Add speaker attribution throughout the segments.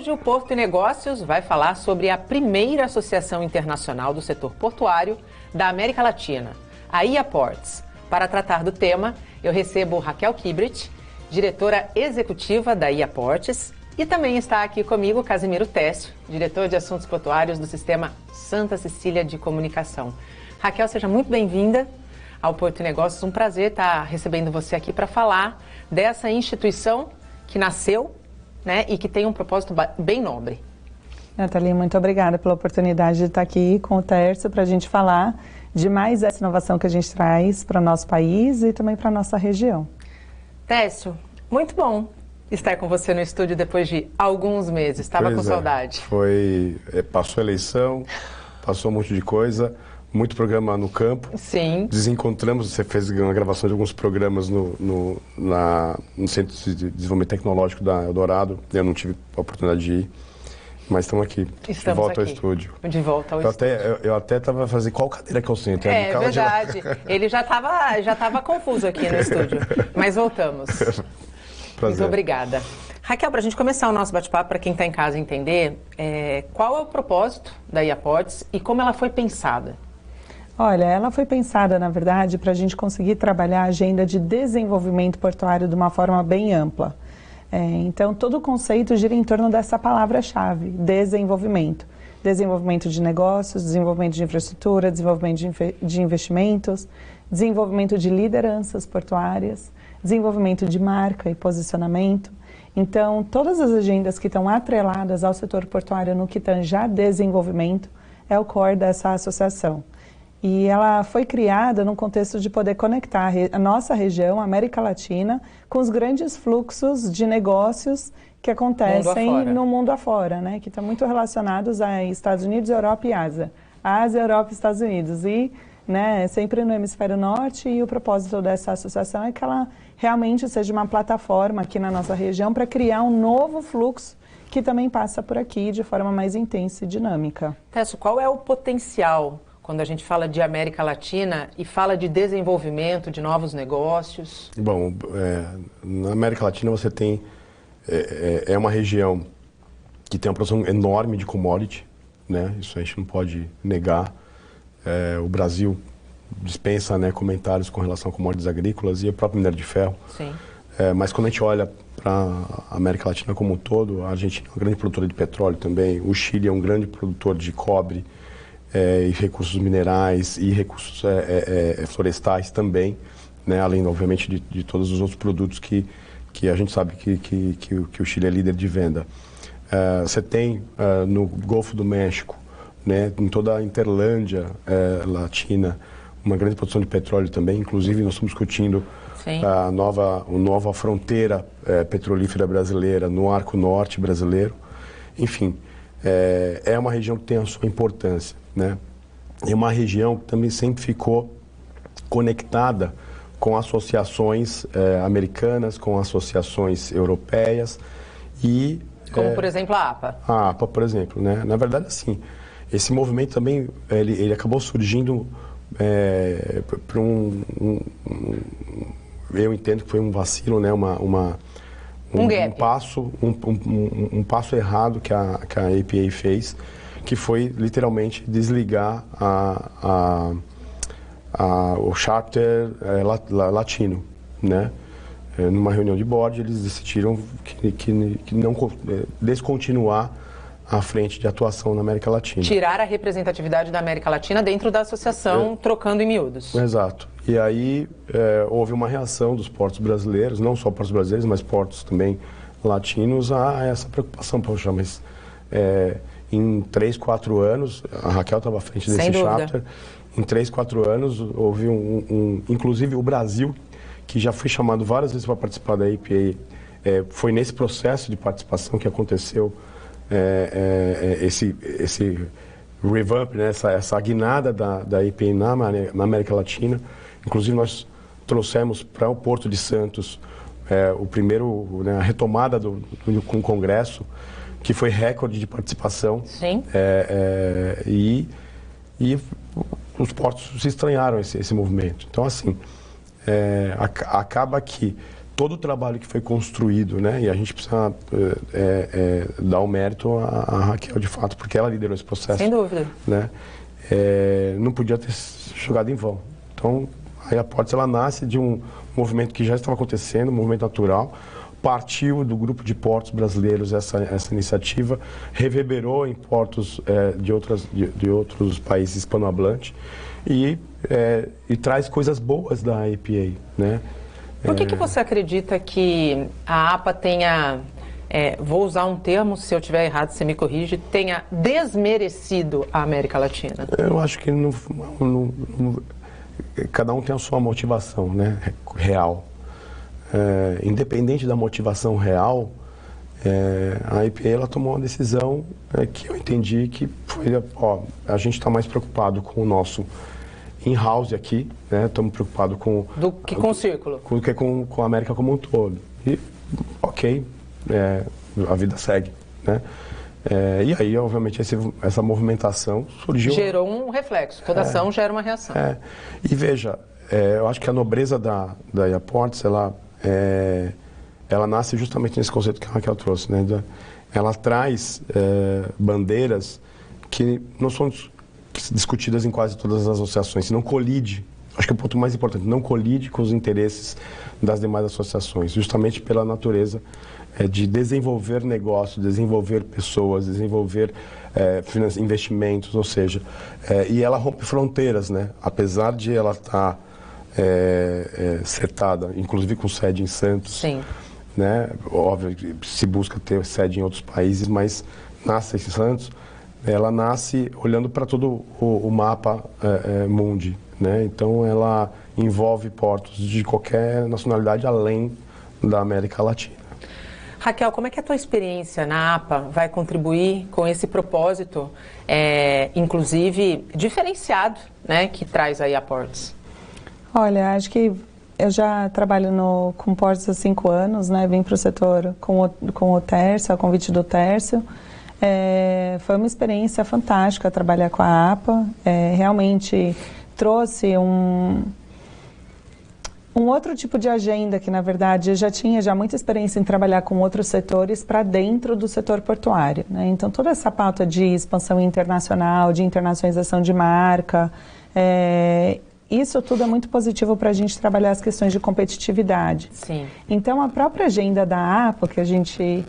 Speaker 1: Hoje o Porto e Negócios vai falar sobre a primeira associação internacional do setor portuário da América Latina, a IA Ports. Para tratar do tema, eu recebo Raquel Kibrit, diretora executiva da IA Ports, e também está aqui comigo Casimiro Técio, diretor de assuntos portuários do Sistema Santa Cecília de Comunicação. Raquel, seja muito bem-vinda ao Porto e Negócios. Um prazer estar recebendo você aqui para falar dessa instituição que nasceu, né, e que tem um propósito bem nobre.
Speaker 2: Nathalie, muito obrigada pela oportunidade de estar aqui com o Tércio para a gente falar de mais essa inovação que a gente traz para o nosso país e também para a nossa região.
Speaker 1: Tércio, muito bom estar com você no estúdio depois de alguns meses. Estava com saudade.
Speaker 3: Passou a eleição, passou um monte de coisa, muito programa no campo.
Speaker 1: Sim.
Speaker 3: Desencontramos, você fez uma gravação de alguns programas no Centro de Desenvolvimento Tecnológico da Eldorado. Eu não tive a oportunidade de ir, mas estamos aqui, de volta ao estúdio.
Speaker 1: De volta ao estúdio.
Speaker 3: Eu até estava fazendo qual cadeira que eu sento.
Speaker 1: É verdade. Ele já estava confuso aqui no estúdio, mas voltamos.
Speaker 3: Prazer.
Speaker 1: Muito obrigada. Raquel, para a gente começar o nosso bate-papo, para quem está em casa entender, qual é o propósito da IA Ports e como ela foi pensada?
Speaker 2: Olha, ela foi pensada, na verdade, para a gente conseguir trabalhar a agenda de desenvolvimento portuário de uma forma bem ampla. Então, todo o conceito gira em torno dessa palavra-chave, desenvolvimento. Desenvolvimento de negócios, desenvolvimento de infraestrutura, desenvolvimento de investimentos, desenvolvimento de lideranças portuárias, desenvolvimento de marca e posicionamento. Então, todas as agendas que estão atreladas ao setor portuário no que tange a desenvolvimento é o core dessa associação. E ela foi criada no contexto de poder conectar a nossa região, a América Latina, com os grandes fluxos de negócios que acontecem no mundo afora, né? Que estão muito relacionados a Estados Unidos, Europa e Ásia. Ásia, Europa e Estados Unidos. E, né, sempre no hemisfério norte, e o propósito dessa associação é que ela realmente seja uma plataforma aqui na nossa região para criar um novo fluxo que também passa por aqui de forma mais intensa e dinâmica.
Speaker 1: Técio, qual é o potencial quando a gente fala de América Latina e fala de desenvolvimento, de novos negócios?
Speaker 3: Bom, na América Latina você tem... É uma região que tem uma produção enorme de commodity, né? Isso a gente não pode negar. O Brasil dispensa, né, comentários com relação a commodities agrícolas e o próprio minério de ferro.
Speaker 1: Sim.
Speaker 3: Mas quando a gente olha para a América Latina como um todo, a Argentina é uma grande produtora de petróleo também, o Chile é um grande produtor de cobre, e recursos minerais e recursos florestais também, né? Além, obviamente, de todos os outros produtos que a gente sabe que o Chile é líder de venda. Você tem no Golfo do México, né, em toda a Interlândia Latina, uma grande produção de petróleo também. Inclusive, nós estamos discutindo a nova fronteira petrolífera brasileira no Arco Norte brasileiro. Enfim, é uma região que tem a sua importância, né? É uma região que também sempre ficou conectada com associações americanas, com associações europeias e...
Speaker 1: Como, por exemplo, a APA.
Speaker 3: A APA, por exemplo, né? Na verdade, assim, esse movimento também, ele acabou surgindo por eu entendo que foi um vacilo, né? Um passo errado que a APA fez, que foi literalmente desligar o charter latino, né? Numa reunião de board, eles decidiram que não descontinuar a frente de atuação na América Latina.
Speaker 1: Tirar a representatividade da América Latina dentro da associação, trocando em miúdos.
Speaker 3: Exato. E aí houve uma reação dos portos brasileiros, não só portos brasileiros, mas portos também latinos, a essa preocupação. Poxa, mas em 3, 4 anos, a Raquel estava à frente desse chapter, em 3, 4 anos houve inclusive o Brasil, que já foi chamado várias vezes para participar da APA, foi nesse processo de participação que aconteceu esse revamp, né, essa guinada da APA na América Latina. Inclusive nós trouxemos para o Porto de Santos o primeiro, né, a retomada com o Congresso, que foi recorde de participação.
Speaker 1: Sim.
Speaker 3: E os portos se estranharam esse movimento. Então, assim, acaba que todo o trabalho que foi construído, né? E a gente precisa dar o mérito à Raquel, de fato, porque ela liderou esse processo.
Speaker 1: Sem dúvida.
Speaker 3: Né? Não podia ter jogado em vão. Então, a Iaportes, ela nasce de um movimento que já estava acontecendo, um movimento natural, partiu do grupo de portos brasileiros essa iniciativa, reverberou em portos de outros países hispanohablantes e traz coisas boas da APA, né?
Speaker 1: Por que você acredita que a APA tenha, vou usar um termo, se eu estiver errado, você me corrige, tenha desmerecido a América Latina?
Speaker 3: Eu acho que cada um tem a sua motivação, né, real. Independente da motivação real, a IPA ela tomou uma decisão que eu entendi que foi, a gente está mais preocupado com o nosso in-house aqui, né? Estamos preocupados com...
Speaker 1: Do que com o círculo.
Speaker 3: Com a América como um todo. E, ok, a vida segue, né? E aí, obviamente, essa movimentação surgiu...
Speaker 1: Gerou um reflexo. Toda ação gera uma reação.
Speaker 3: E veja, eu acho que a nobreza da Iaportes, ela nasce justamente nesse conceito que a Raquel trouxe, né? Ela traz bandeiras que não são discutidas em quase todas as associações, não colide, acho que é o ponto mais importante, não colide com os interesses das demais associações, justamente pela natureza de desenvolver negócios, desenvolver pessoas, desenvolver investimentos, ou seja, e ela rompe fronteiras, né? Apesar de ela estar setada, inclusive com sede em Santos.
Speaker 1: Sim.
Speaker 3: Né? Óbvio que se busca ter sede em outros países, mas nasce em Santos, ela nasce olhando para todo o mapa mundi, né? Então ela envolve portos de qualquer nacionalidade além da América Latina.
Speaker 1: Raquel, como é que a tua experiência na APA vai contribuir com esse propósito, inclusive diferenciado, né, que traz aí a Ports? Olha,
Speaker 2: acho que eu já trabalho com portos há 5 anos, né? Vim para o setor com o Tércio, a convite do Tércio. Foi uma experiência fantástica trabalhar com a APA. Realmente trouxe um outro tipo de agenda que, na verdade, eu já tinha muita experiência em trabalhar com outros setores para dentro do setor portuário, né? Então, toda essa pauta de expansão internacional, de internacionalização de marca, isso tudo é muito positivo para a gente trabalhar as questões de competitividade.
Speaker 1: Sim. Então,
Speaker 2: a própria agenda da APA, que a gente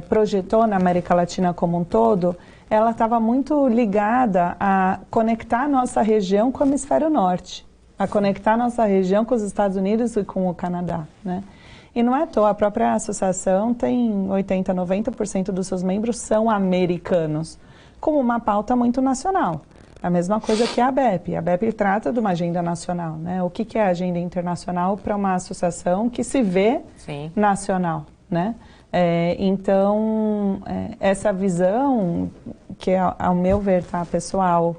Speaker 2: projetou na América Latina como um todo, ela estava muito ligada a conectar a nossa região com o hemisfério norte, a conectar a nossa região com os Estados Unidos e com o Canadá, né? E não é à toa, a própria associação tem 80%, 90% dos seus membros são americanos, com uma pauta muito nacional. A mesma coisa que a ABEP. A ABEP trata de uma agenda nacional, né? O que é a agenda internacional para uma associação que se vê
Speaker 1: Sim.
Speaker 2: nacional, né? Então, essa visão, que ao meu ver, tá, pessoal,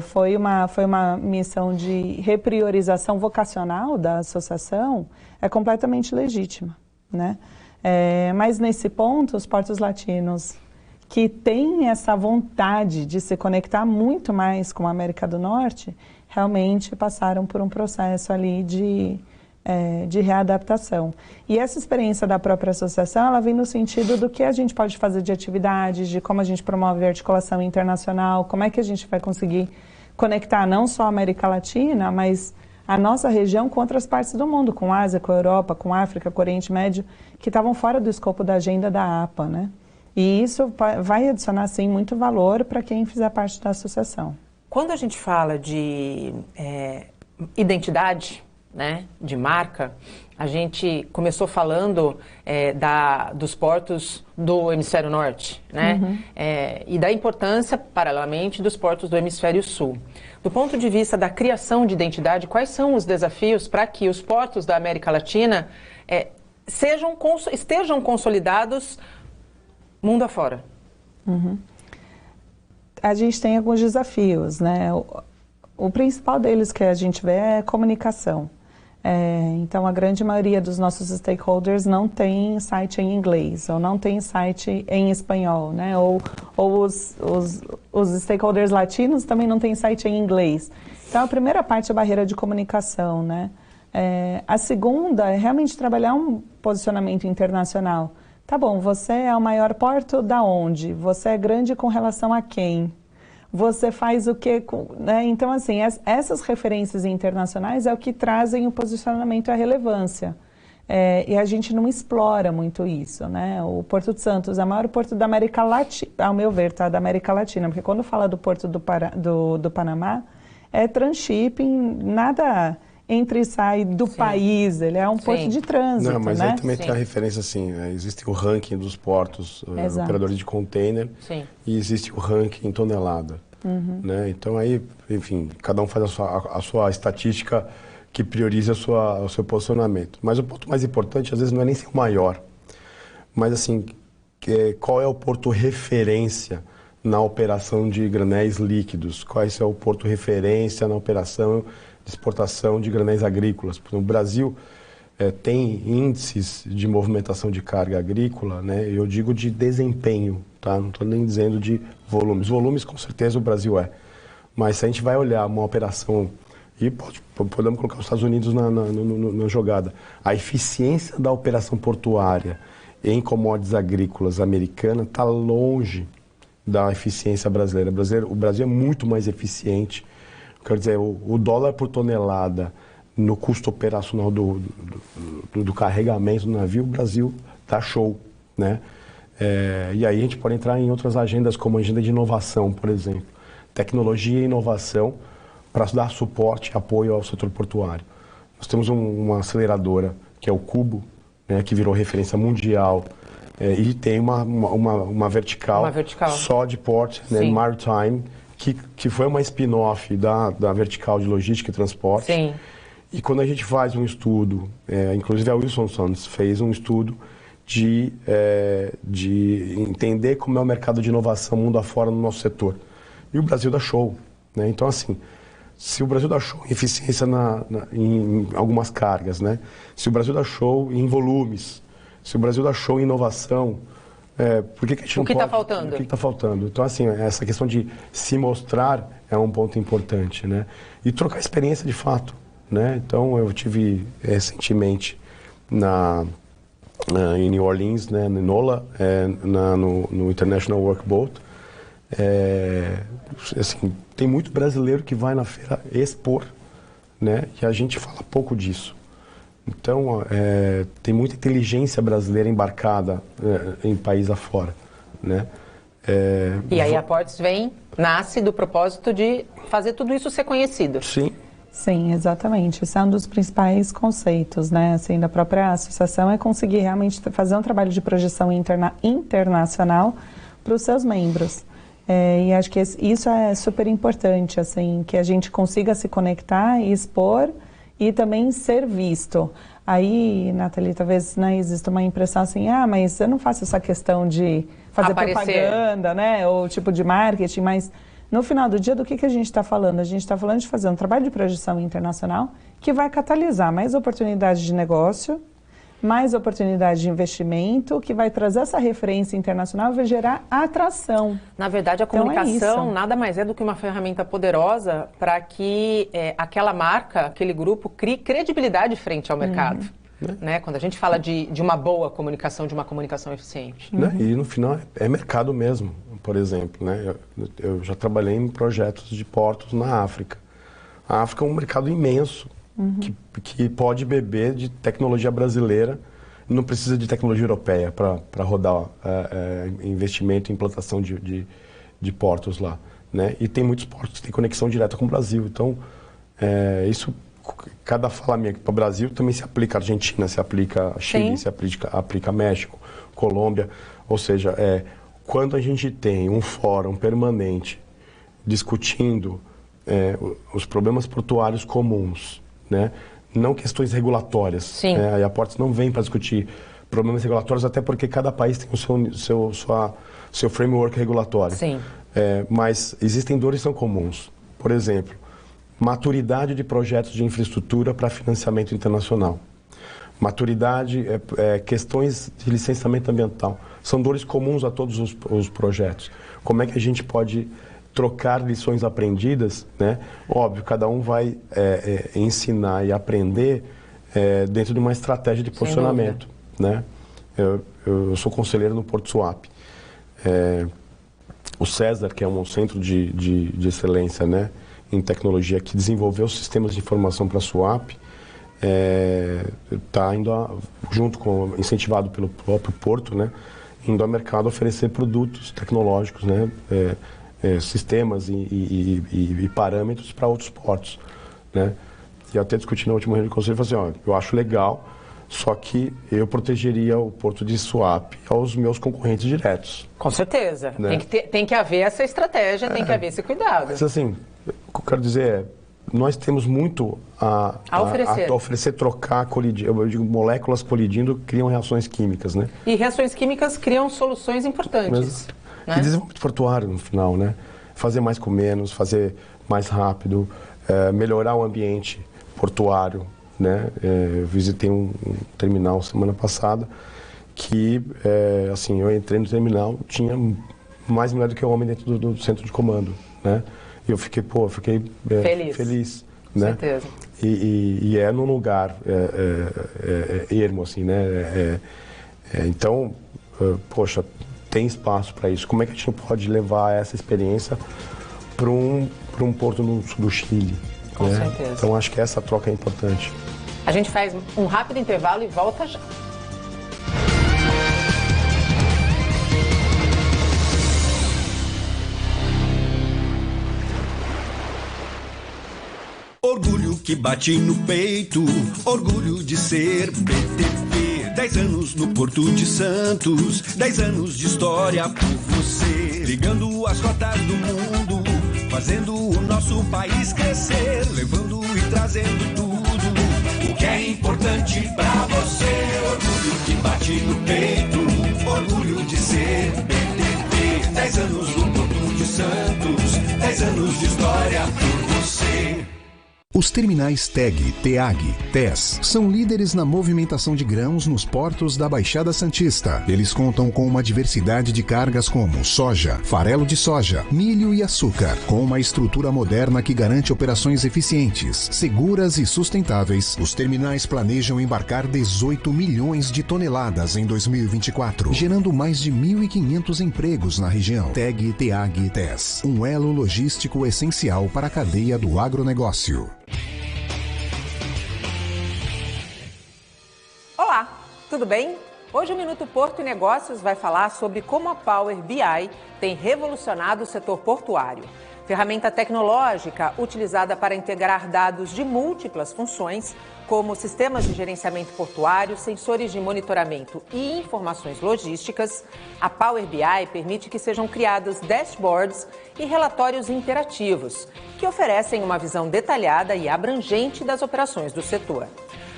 Speaker 2: foi uma missão de repriorização vocacional da associação, completamente legítima, né? Mas nesse ponto, os portos latinos que têm essa vontade de se conectar muito mais com a América do Norte, realmente passaram por um processo ali de readaptação. E essa experiência da própria associação, ela vem no sentido do que a gente pode fazer de atividades, de como a gente promove a articulação internacional, como é que a gente vai conseguir conectar não só a América Latina, mas a nossa região com outras partes do mundo, com a Ásia, com a Europa, com a África, com o Oriente Médio, que estavam fora do escopo da agenda da APA, né? E isso vai adicionar, sim, muito valor para quem fizer parte da associação.
Speaker 1: Quando a gente fala de identidade, né, de marca, a gente começou falando dos portos do hemisfério norte, né?
Speaker 2: Uhum.
Speaker 1: E da importância, paralelamente, dos portos do hemisfério sul. Do ponto de vista da criação de identidade, quais são os desafios para que os portos da América Latina estejam consolidados mundo afora?
Speaker 2: Uhum. A gente tem alguns desafios, né? O principal deles que a gente vê é comunicação. Então, a grande maioria dos nossos stakeholders não tem site em inglês, ou não tem site em espanhol, né? Ou os stakeholders latinos também não têm site em inglês. Então, a primeira parte é a barreira de comunicação, né? A segunda é realmente trabalhar um posicionamento internacional. Tá bom, você é o maior porto da onde? Você é grande com relação a quem? Você faz o quê? Né? Então, assim, essas referências internacionais é o que trazem o posicionamento e a relevância. E a gente não explora muito isso, né? O Porto de Santos é o maior porto da América Latina, ao meu ver, tá? Da América Latina, porque quando fala do Porto do Panamá, é transshipping, nada entra e sai do país, ele é um porto de trânsito,
Speaker 3: não, mas
Speaker 2: né?
Speaker 3: aí também tem a referência assim, existe o ranking dos portos, operadores de container, e existe o ranking em tonelada, né? Então aí, enfim, cada um faz a sua estatística que prioriza o seu posicionamento. Mas o ponto mais importante, às vezes, não é nem ser o maior, mas assim, qual é o porto referência na operação de granéis líquidos? Qual é o porto referência na operação de exportação de granéis agrícolas? Porque o Brasil tem índices de movimentação de carga agrícola, né? Eu digo de desempenho, tá? Não estou nem dizendo de volumes. Volumes, com certeza, o Brasil é. Mas se a gente vai olhar uma operação, e podemos colocar os Estados Unidos na jogada, a eficiência da operação portuária em commodities agrícolas americana está longe da eficiência brasileira. O Brasil é muito mais eficiente. Quer dizer, o dólar por tonelada no custo operacional do carregamento do navio, o Brasil está show, né? E aí a gente pode entrar em outras agendas, como a agenda de inovação, por exemplo. Tecnologia e inovação para dar suporte e apoio ao setor portuário. Nós temos uma aceleradora, que é o Cubo, né, que virou referência mundial, e tem uma vertical só de port, né, maritime, que foi uma spin-off da vertical de logística e transporte.
Speaker 1: Sim.
Speaker 3: E quando a gente faz um estudo, inclusive a Wilson Sons fez um estudo de entender como é o mercado de inovação mundo afora no nosso setor. E o Brasil dá show, né? Então, assim, se o Brasil dá show em eficiência em algumas cargas, né? Se o Brasil dá show em volumes, se o Brasil dá show em inovação, por que a gente não pode? O que está faltando? O que está faltando? Então, assim, essa questão de se mostrar é um ponto importante, né? E trocar experiência de fato, né? Então, eu tive recentemente em New Orleans, né, no NOLA, no International Workboat. Assim, tem muito brasileiro que vai na feira expor, né? E a gente fala pouco disso. Então, tem muita inteligência brasileira embarcada em país afora, né?
Speaker 1: E aí a Ports nasce do propósito de fazer tudo isso ser conhecido.
Speaker 3: Sim.
Speaker 2: Sim, exatamente. Esse é um dos principais conceitos, né, assim, da própria associação, é conseguir realmente fazer um trabalho de projeção internacional para os seus membros. E acho que isso é super importante, assim, que a gente consiga se conectar e expor e também ser visto. Aí, Nathalie, talvez, né, exista uma impressão assim, mas eu não faço essa questão de fazer propaganda, né, ou tipo de marketing, mas no final do dia, do que a gente está falando? A gente está falando de fazer um trabalho de projeção internacional que vai catalisar mais oportunidades de negócio, mais oportunidade de investimento, que vai trazer essa referência internacional e vai gerar atração.
Speaker 1: Na verdade, a comunicação nada mais é do que uma ferramenta poderosa para que aquela marca, aquele grupo, crie credibilidade frente ao mercado. Né? Quando a gente fala de uma boa comunicação, de uma comunicação eficiente.
Speaker 3: E no final é mercado mesmo, por exemplo. Né? Eu já trabalhei em projetos de portos na África. A África é um mercado imenso. Que pode beber de tecnologia brasileira, não precisa de tecnologia europeia para rodar investimento em implantação de portos lá, né? E tem muitos portos que têm conexão direta com o Brasil, então isso, cada fala minha para o Brasil também se aplica à Argentina, se aplica a Chile, se aplica a México, Colômbia, ou seja, quando a gente tem um fórum permanente discutindo os problemas portuários comuns, né? Não questões regulatórias. A Ports não vem para discutir problemas regulatórios, até porque cada país tem o seu framework regulatório. Mas existem dores que são comuns. Por exemplo, maturidade de projetos de infraestrutura para financiamento internacional. Maturidade, questões de licenciamento ambiental. São dores comuns a todos os projetos. Como é que a gente pode trocar lições aprendidas, né? Óbvio, cada um vai ensinar e aprender dentro de uma estratégia de posicionamento, né? Eu sou conselheiro no Porto Suape. O César, que é um centro de excelência, né, em tecnologia, que desenvolveu sistemas de informação para a Suape, está indo incentivado pelo próprio Porto, né, indo ao mercado oferecer produtos tecnológicos, né, sistemas e parâmetros para outros portos, né. E até discuti na última reunião do conselho, falei assim, eu acho legal, só que eu protegeria o Porto de Suape aos meus concorrentes diretos.
Speaker 1: Com certeza.
Speaker 3: Né?
Speaker 1: Tem que haver essa estratégia, tem que haver esse cuidado.
Speaker 3: Mas assim, o que eu quero dizer é, nós temos muito a oferecer, trocar, colidir. Eu digo, moléculas colidindo criam reações químicas, né?
Speaker 1: E reações químicas criam soluções importantes. Né?
Speaker 3: E desenvolvimento portuário no final, né? Fazer mais com menos, fazer mais rápido, melhorar o ambiente portuário, né? Eu visitei um terminal semana passada que, assim, eu entrei no terminal, tinha mais mulher do que homem dentro do centro de comando, né? E eu fiquei, feliz, né? Com certeza. E é num lugar ermo, assim, né? Então, poxa, tem espaço para isso. Como é que a gente não pode levar essa experiência para um porto no sul do Chile?
Speaker 1: Com certeza.
Speaker 3: Então, acho que essa troca é importante.
Speaker 1: A gente faz um rápido intervalo e volta já.
Speaker 4: Orgulho que bate no peito, orgulho de ser BTP. 10 anos no Porto de Santos, 10 anos de história por você. Ligando as rotas do mundo, fazendo o nosso país crescer, levando e trazendo tudo o que é importante pra você. Orgulho que bate no peito, orgulho de ser BTP. 10 anos no Porto de Santos, 10 anos de história por você.
Speaker 5: Os terminais TEG, TEAG, TES são líderes na movimentação de grãos nos portos da Baixada Santista. Eles contam com uma diversidade de cargas como soja, farelo de soja, milho e açúcar. Com uma estrutura moderna que garante operações eficientes, seguras e sustentáveis, os terminais planejam embarcar 18 milhões de toneladas em 2024, gerando mais de 1.500 empregos na região. TEG, TEAG, TES, um elo logístico essencial para a cadeia do agronegócio.
Speaker 1: Olá, tudo bem? Hoje o Minuto Porto e Negócios vai falar sobre como a Power BI tem revolucionado o setor portuário. Ferramenta tecnológica utilizada para integrar dados de múltiplas funções, como sistemas de gerenciamento portuário, sensores de monitoramento e informações logísticas, a Power BI permite que sejam criados dashboards e relatórios interativos, que oferecem uma visão detalhada e abrangente das operações do setor.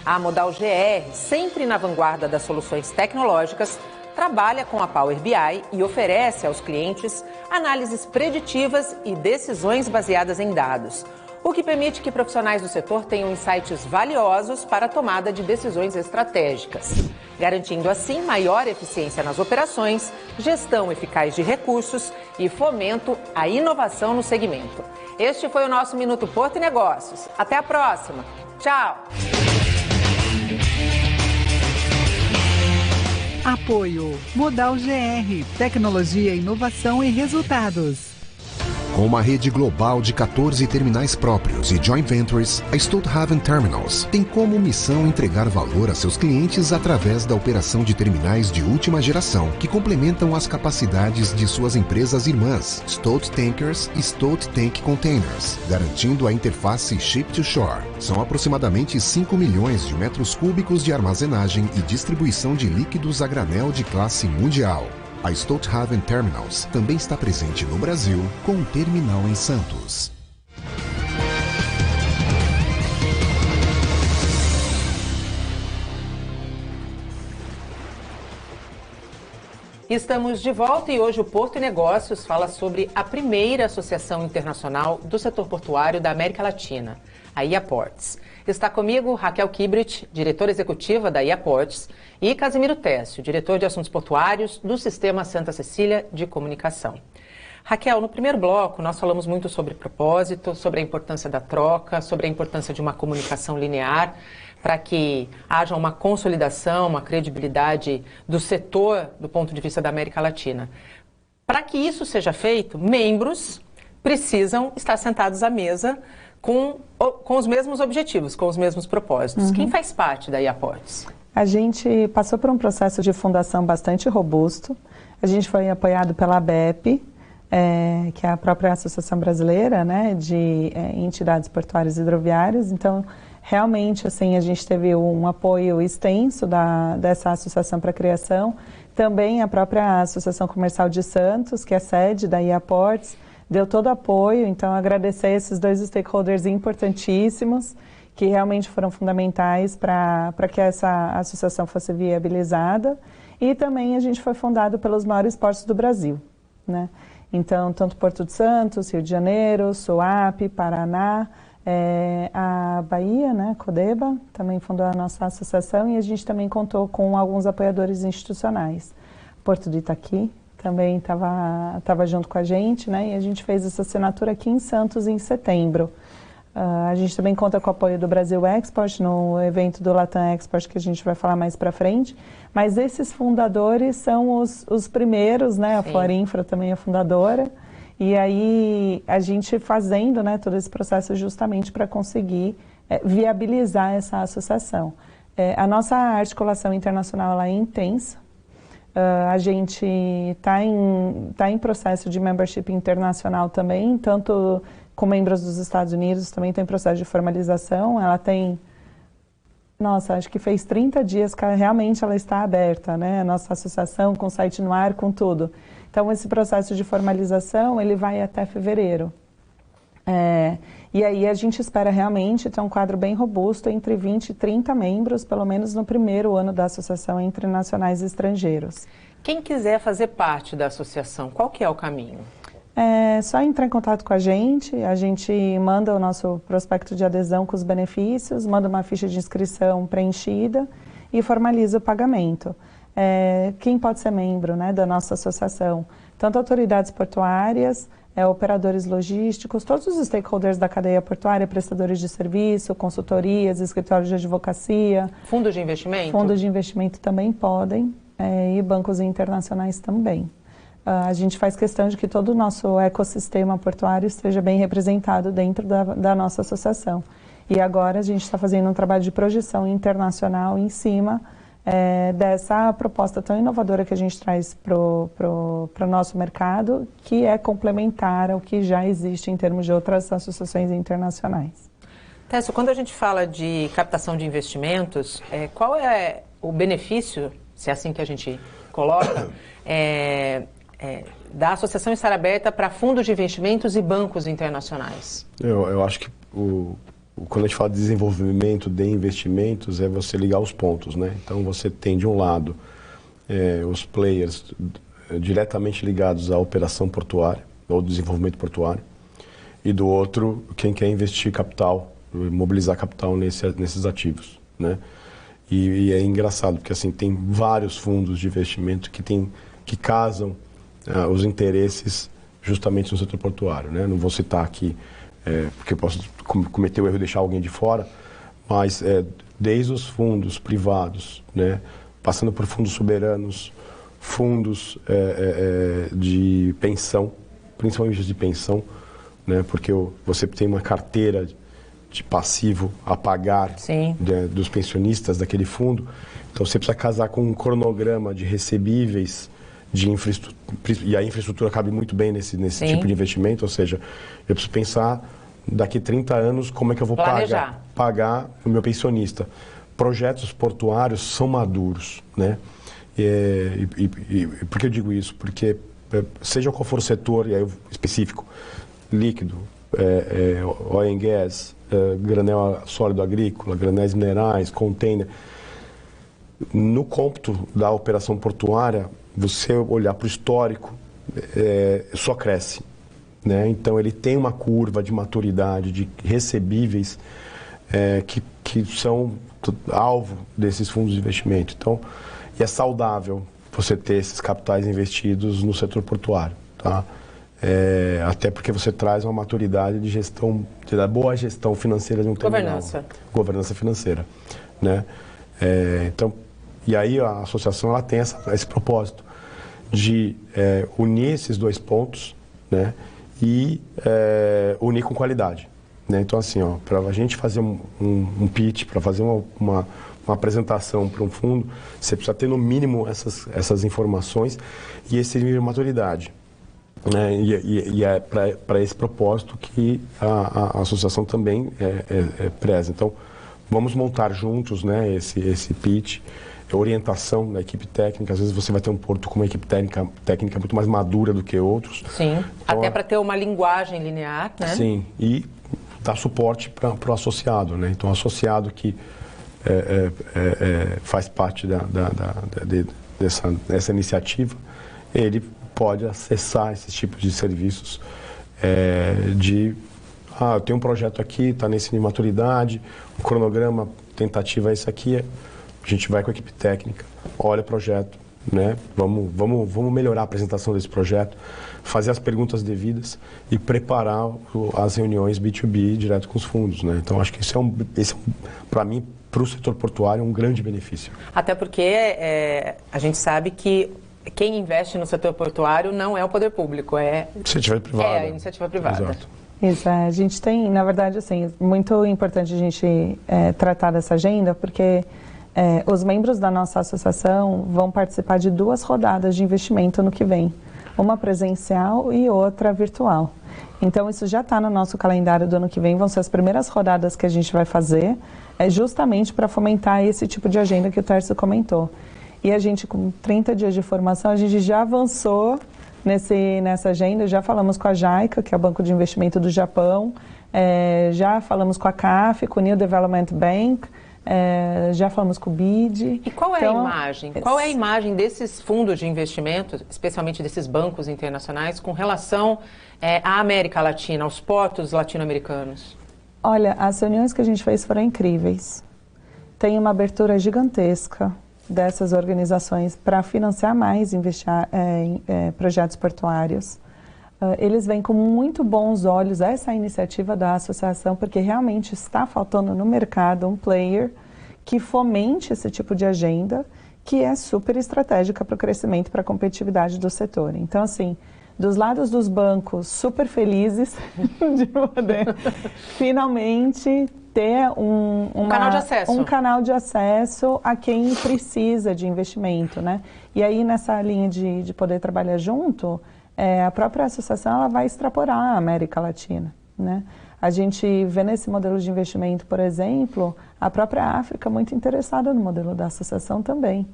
Speaker 1: A Modal GR, sempre na vanguarda das soluções tecnológicas, trabalha com a Power BI e oferece aos clientes análises preditivas e decisões baseadas em dados, o que permite que profissionais do setor tenham insights valiosos para a tomada de decisões estratégicas, garantindo assim maior eficiência nas operações, gestão eficaz de recursos e fomento à inovação no segmento. Este foi o nosso Minuto Porto e Negócios. Até a próxima. Tchau!
Speaker 6: Apoio Modal GR, tecnologia, inovação e resultados.
Speaker 5: Com uma rede global de 14 terminais próprios e joint ventures, a Stolthaven Terminals tem como missão entregar valor a seus clientes através da operação de terminais de última geração que complementam as capacidades de suas empresas irmãs, Stolt Tankers e Stolt Tank Containers, garantindo a interface Ship-to-Shore. São aproximadamente 5 milhões de metros cúbicos de armazenagem e distribuição de líquidos a granel de classe mundial. A Stolthaven Terminals também está presente no Brasil, com um terminal em Santos.
Speaker 1: Estamos de volta e hoje o Porto e Negócios fala sobre a primeira associação internacional do setor portuário da América Latina, a IA Ports. Está comigo Raquel Kibrit, diretora executiva da IA Ports, e Casimiro Técio, diretor de assuntos portuários do Sistema Santa Cecília de Comunicação. Raquel, no primeiro bloco nós falamos muito sobre propósito, sobre a importância da troca, sobre a importância de uma comunicação linear para que haja uma consolidação, uma credibilidade do setor do ponto de vista da América Latina. Para que isso seja feito, membros precisam estar sentados à mesa com os mesmos objetivos, com os mesmos propósitos. Quem faz parte da IA-Ports?
Speaker 2: A gente passou por um processo de fundação bastante robusto. A gente foi apoiado pela ABEP, que é a própria Associação Brasileira, né, de Entidades Portuárias e Hidroviárias. Então, realmente, assim, a gente teve um apoio extenso dessa associação para a criação. Também a própria Associação Comercial de Santos, que é sede da IA-Ports, deu todo o apoio. Então, agradecer esses dois stakeholders importantíssimos, que realmente foram fundamentais para que essa associação fosse viabilizada. E também a gente foi fundado pelos maiores portos do Brasil, né? Então, tanto Porto de Santos, Rio de Janeiro, Suape, Paraná, a Bahia, né, Codeba, também fundou a nossa associação, e a gente também contou com alguns apoiadores institucionais. Porto de Itaqui também estava junto com a gente, né, e a gente fez essa assinatura aqui em Santos em setembro. A gente também conta com o apoio do Brasil Export, no evento do Latam Export, que a gente vai falar mais para frente. Mas esses fundadores são os primeiros, né? A Florinfra também é fundadora. E aí a gente fazendo, né, todo esse processo justamente para conseguir viabilizar essa associação. A nossa articulação internacional ela é intensa. A gente está em processo de membership internacional também, tanto com membros dos Estados Unidos, também tem processo de formalização. Ela tem, nossa, acho que fez 30 dias que realmente ela está aberta, né? A nossa associação com o site no ar, com tudo. Então, esse processo de formalização, ele vai até fevereiro. E aí a gente espera realmente ter um quadro bem robusto, entre 20 e 30 membros, pelo menos no primeiro ano da associação entre nacionais e estrangeiros.
Speaker 1: Quem quiser fazer parte da associação, qual que é o caminho?
Speaker 2: É só entrar em contato com a gente manda o nosso prospecto de adesão com os benefícios, manda uma ficha de inscrição preenchida e formaliza o pagamento. Quem pode ser membro, né, da nossa associação? Tanto autoridades portuárias, operadores logísticos, todos os stakeholders da cadeia portuária, prestadores de serviço, consultorias, escritórios de advocacia.
Speaker 1: Fundos de investimento?
Speaker 2: Fundos de investimento também podem, e bancos internacionais também. A gente faz questão de que todo o nosso ecossistema portuário esteja bem representado dentro da nossa associação. E agora a gente está fazendo um trabalho de projeção internacional em cima dessa proposta tão inovadora que a gente traz para o nosso mercado, que é complementar ao que já existe em termos de outras associações internacionais.
Speaker 1: Técio, quando a gente fala de captação de investimentos, qual é o benefício, se é assim que a gente coloca, da associação estar aberta para fundos de investimentos e bancos internacionais?
Speaker 3: Eu acho que quando a gente fala de desenvolvimento de investimentos, é você ligar os pontos, né? Então você tem de um lado os players diretamente ligados à operação portuária, ou desenvolvimento portuário, e do outro quem quer investir capital, mobilizar capital nesses ativos, né? E é engraçado, porque assim, tem vários fundos de investimento que casam os interesses justamente no setor portuário, né? Não vou citar aqui, porque eu posso cometer o erro de deixar alguém de fora, mas desde os fundos privados, né, passando por fundos soberanos, fundos de pensão, principalmente de pensão, né, porque você tem uma carteira de passivo a pagar dos pensionistas daquele fundo, então você precisa casar com um cronograma de recebíveis, de infraestrutura, e a infraestrutura cabe muito bem nesse tipo de investimento, ou seja, eu preciso pensar daqui 30 anos como é que eu vou pagar o meu pensionista. Projetos portuários são maduros, né? E por que eu digo isso? Porque seja qual for o setor, e aí específico, líquido, oil and gas, granel sólido agrícola, granéis minerais, container, no cômputo da operação portuária, você olhar para o histórico, só cresce, né? Então ele tem uma curva de maturidade, de recebíveis que são alvo desses fundos de investimento. Então, e é saudável você ter esses capitais investidos no setor portuário, tá? Até porque você traz uma maturidade de gestão, da boa gestão financeira de um terminal. Governança financeira. né? Então, e aí a associação ela tem esse propósito de unir esses dois pontos, né? E unir com qualidade, né? Então, assim, para a gente fazer um pitch, para fazer uma apresentação para um fundo, você precisa ter no mínimo essas informações e esse nível de maturidade, né? E é para esse propósito que a associação também preza. Então, vamos montar juntos, né, esse pitch, orientação da equipe técnica. Às vezes você vai ter um porto com uma equipe técnica muito mais madura do que outros.
Speaker 1: Sim,
Speaker 3: então,
Speaker 1: até para ter uma linguagem linear, né? Sim,
Speaker 3: e dar suporte para o associado, né? Então, o associado que faz parte dessa iniciativa, ele pode acessar esses tipos de serviços eu tenho um projeto aqui, está nesse nível de maturidade, o cronograma, tentativa é isso aqui, a gente vai com a equipe técnica, olha o projeto, né? Vamos melhorar a apresentação desse projeto, fazer as perguntas devidas e preparar as reuniões B2B direto com os fundos, né? Então, acho que esse para mim, para o setor portuário, é um grande benefício.
Speaker 1: Até porque a gente sabe que quem investe no setor portuário não é o poder público,
Speaker 3: iniciativa privada.
Speaker 1: É a iniciativa privada.
Speaker 3: Exato.
Speaker 2: Isso, a gente tem, na verdade, assim, muito importante a gente tratar dessa agenda, porque os membros da nossa associação vão participar de 2 rodadas de investimento no que vem, uma presencial e outra virtual. Então, isso já está no nosso calendário do ano que vem, vão ser as primeiras rodadas que a gente vai fazer, justamente para fomentar esse tipo de agenda que o Tércio comentou. E a gente, com 30 dias de formação, a gente já avançou nessa agenda, já falamos com a JICA, que é o Banco de Investimento do Japão, já falamos com a CAF, com o New Development Bank, já falamos com o BID.
Speaker 1: E qual é a imagem? Qual é a imagem desses fundos de investimento, especialmente desses bancos internacionais, com relação à América Latina, aos portos latino-americanos?
Speaker 2: Olha, as reuniões que a gente fez foram incríveis. Tem uma abertura gigantesca dessas organizações para financiar mais, investir em projetos portuários. Eles veem com muito bons olhos essa iniciativa da associação, porque realmente está faltando no mercado um player que fomente esse tipo de agenda, que é super estratégica para o crescimento e para a competitividade do setor. Então, assim, dos lados dos bancos, super felizes de poder finalmente ter um canal de acesso a quem precisa de investimento, né? E aí, nessa linha de poder trabalhar junto, a própria associação ela vai extrapolar a América Latina, né? A gente vê nesse modelo de investimento, por exemplo, a própria África muito interessada no modelo da associação também.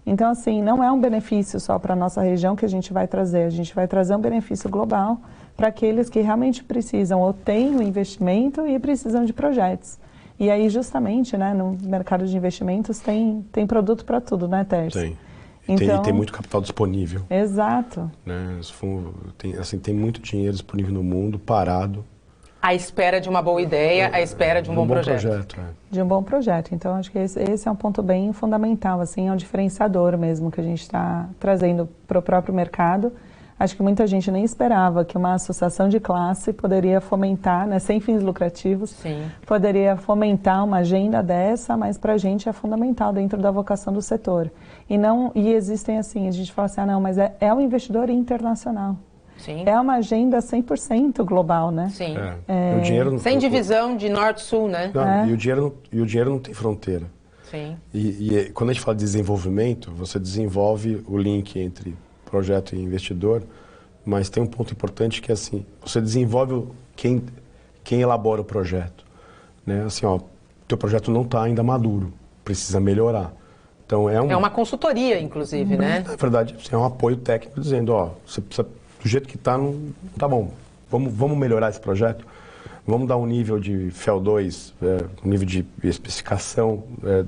Speaker 2: Então, assim, não é um benefício só para a nossa região que a gente vai trazer um benefício global para aqueles que realmente precisam ou têm o investimento e precisam de projetos. E aí, justamente, né, no mercado de investimentos tem produto para tudo, né, Tércio?
Speaker 3: Tem. Então, tem muito capital disponível.
Speaker 2: Exato.
Speaker 3: Né? Tem muito dinheiro disponível no mundo, parado.
Speaker 1: À espera de uma boa ideia, à espera de um bom projeto.
Speaker 2: De um bom projeto. Então, acho que esse é um ponto bem fundamental, assim, é um diferenciador mesmo que a gente está trazendo para o próprio mercado. Acho que muita gente nem esperava que uma associação de classe poderia fomentar, né, sem fins lucrativos,
Speaker 1: Sim.
Speaker 2: poderia fomentar uma agenda dessa, mas para a gente é fundamental dentro da vocação do setor. E existem assim, a gente fala assim, não, mas é um investidor internacional.
Speaker 1: Sim.
Speaker 2: É uma agenda 100% global, né?
Speaker 1: Sim.
Speaker 3: O dinheiro
Speaker 1: sem divisão de norte-sul, né?
Speaker 3: E o dinheiro não tem fronteira.
Speaker 1: Sim.
Speaker 3: E quando a gente fala de desenvolvimento, você desenvolve o link entre projeto e investidor, mas tem um ponto importante que é assim, você desenvolve quem elabora o projeto, né? Assim, teu projeto não está ainda maduro, precisa melhorar. Então é uma
Speaker 1: consultoria, inclusive, né?
Speaker 3: Na verdade, é um apoio técnico dizendo, você precisa, do jeito que está, não tá bom. Vamos melhorar esse projeto. Vamos dar um nível de FEL2, um nível de especificação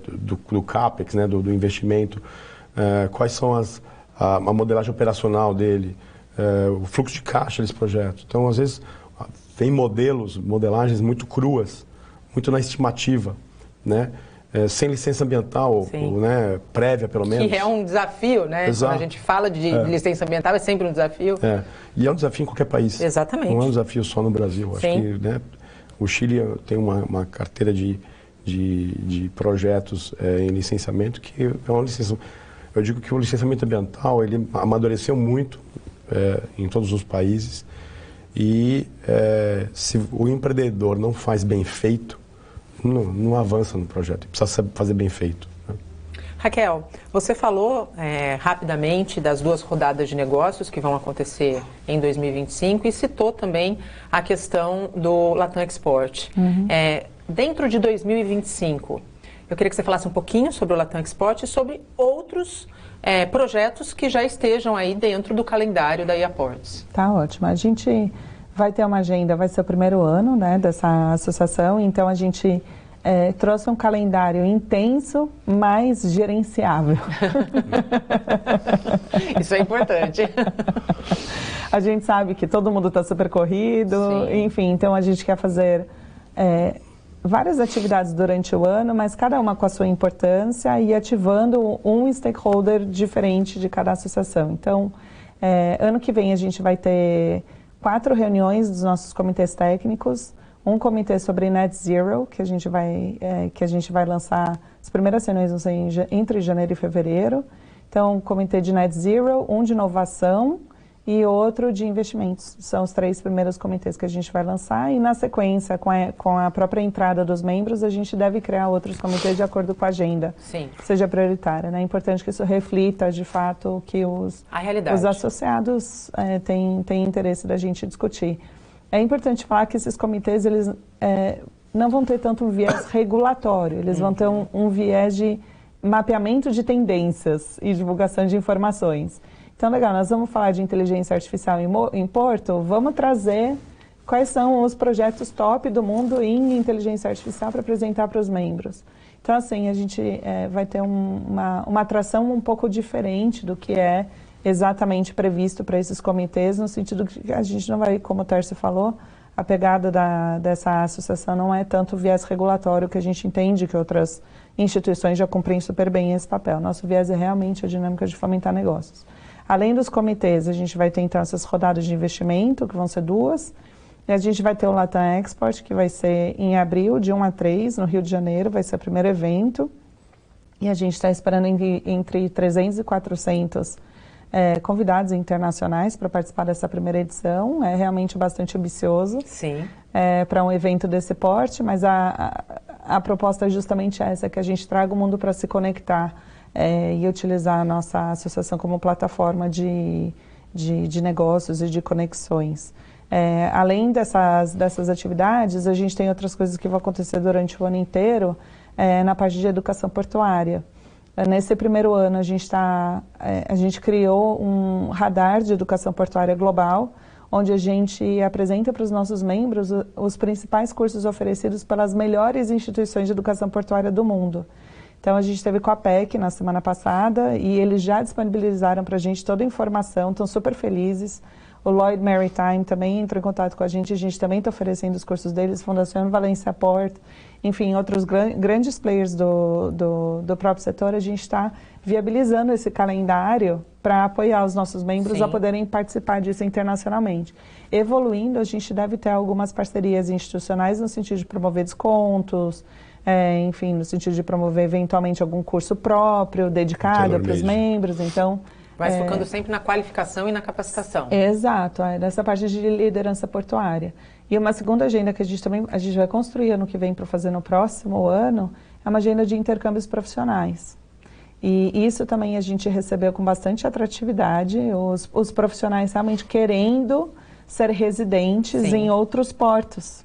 Speaker 3: do CAPEX, né, do investimento, quais são a modelagem operacional dele, o fluxo de caixa desse projeto. Então, às vezes, vem modelagens muito cruas, muito na estimativa, né? Sem licença ambiental, né, prévia pelo menos.
Speaker 1: Que é um desafio, né?
Speaker 3: Exato.
Speaker 1: Quando a gente fala de licença ambiental, é sempre um desafio.
Speaker 3: E é um desafio em qualquer país.
Speaker 1: Exatamente.
Speaker 3: Não é um desafio só no Brasil. Acho que, né, o Chile tem uma carteira de de projetos em licenciamento, que é uma licença. Eu digo que o licenciamento ambiental, ele amadureceu muito em todos os países, e se o empreendedor não faz bem feito, não avança no projeto, precisa fazer bem feito.
Speaker 1: Raquel, você falou rapidamente das 2 rodadas de negócios que vão acontecer em 2025 e citou também a questão do Latam Export. Dentro de 2025, eu queria que você falasse um pouquinho sobre o Latam Export e sobre outros projetos que já estejam aí dentro do calendário da IA Ports.
Speaker 2: Tá ótimo. A gente vai ter uma agenda, vai ser o primeiro ano, né, dessa associação, então a gente trouxe um calendário intenso, mas gerenciável.
Speaker 1: Isso é importante.
Speaker 2: A gente sabe que todo mundo está super corrido, enfim, então a gente quer fazer várias atividades durante o ano, mas cada uma com a sua importância e ativando um stakeholder diferente de cada associação. Então, ano que vem a gente vai ter 4 reuniões dos nossos comitês técnicos, um comitê sobre Net Zero, que a gente vai lançar, as primeiras reuniões vão ser entre janeiro e fevereiro. Então, um comitê de Net Zero, um de inovação e outro de investimentos. São os 3 primeiros comitês que a gente vai lançar e, na sequência, com a própria entrada dos membros, a gente deve criar outros comitês de acordo com a agenda.
Speaker 1: Sim.
Speaker 2: Seja prioritária, né? É importante que isso reflita, de fato, que os associados têm interesse da gente discutir. É importante falar que esses comitês, eles não vão ter tanto um viés regulatório, eles vão ter um viés de mapeamento de tendências e divulgação de informações. Então, legal, nós vamos falar de inteligência artificial em Porto, vamos trazer quais são os projetos top do mundo em inteligência artificial para apresentar para os membros. Então, assim, a gente vai ter uma atração um pouco diferente do que é exatamente previsto para esses comitês, no sentido que a gente não vai, como o Tércio falou, a pegada dessa associação não é tanto o viés regulatório, que a gente entende que outras instituições já cumprem super bem esse papel. Nosso viés é realmente a dinâmica de fomentar negócios. Além dos comitês, a gente vai ter então essas rodadas de investimento, que vão ser 2, e a gente vai ter o Latam Export, que vai ser em abril, de 1 a 3, no Rio de Janeiro, vai ser o primeiro evento, e a gente está esperando entre 300 e 400 convidados internacionais para participar dessa primeira edição. É realmente bastante ambicioso para um evento desse porte, mas a proposta é justamente essa, que a gente traga o mundo para se conectar e utilizar a nossa associação como plataforma de negócios e de conexões. Além dessas atividades, a gente tem outras coisas que vão acontecer durante o ano inteiro na parte de educação portuária. Nesse primeiro ano, a gente criou um radar de educação portuária global, onde a gente apresenta para os nossos membros os principais cursos oferecidos pelas melhores instituições de educação portuária do mundo. Então, a gente esteve com a PEC na semana passada e eles já disponibilizaram para a gente toda a informação, estão super felizes. O Lloyd Maritime também entrou em contato com a gente também está oferecendo os cursos deles, Fundação Valência Port, enfim, outros grandes players do próprio setor. A gente está viabilizando esse calendário para apoiar os nossos membros a poderem participar disso internacionalmente. Evoluindo, a gente deve ter algumas parcerias institucionais no sentido de promover descontos, enfim, no sentido de promover eventualmente algum curso próprio, dedicado para os membros, então...
Speaker 1: Mas focando sempre na qualificação e na capacitação.
Speaker 2: Exato, nessa parte de liderança portuária. E uma segunda agenda que a gente vai construir ano que vem para fazer no próximo ano é uma agenda de intercâmbios profissionais. E isso também a gente recebeu com bastante atratividade, os profissionais realmente querendo ser residentes em outros portos.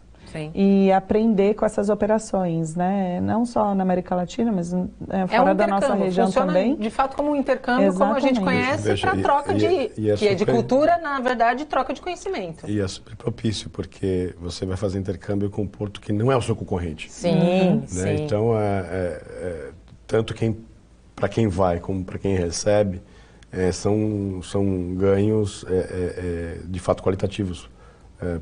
Speaker 2: E aprender com essas operações, né? Não só na América Latina, mas fora da nossa região
Speaker 1: funciona
Speaker 2: também.
Speaker 1: De fato como um intercâmbio, como a gente conhece, para troca que é de cultura, na verdade, troca de conhecimento.
Speaker 3: E é super propício, porque você vai fazer intercâmbio com um porto que não é o seu concorrente.
Speaker 1: Sim,
Speaker 3: né? Então, tanto para quem vai como para quem recebe, são ganhos de fato qualitativos.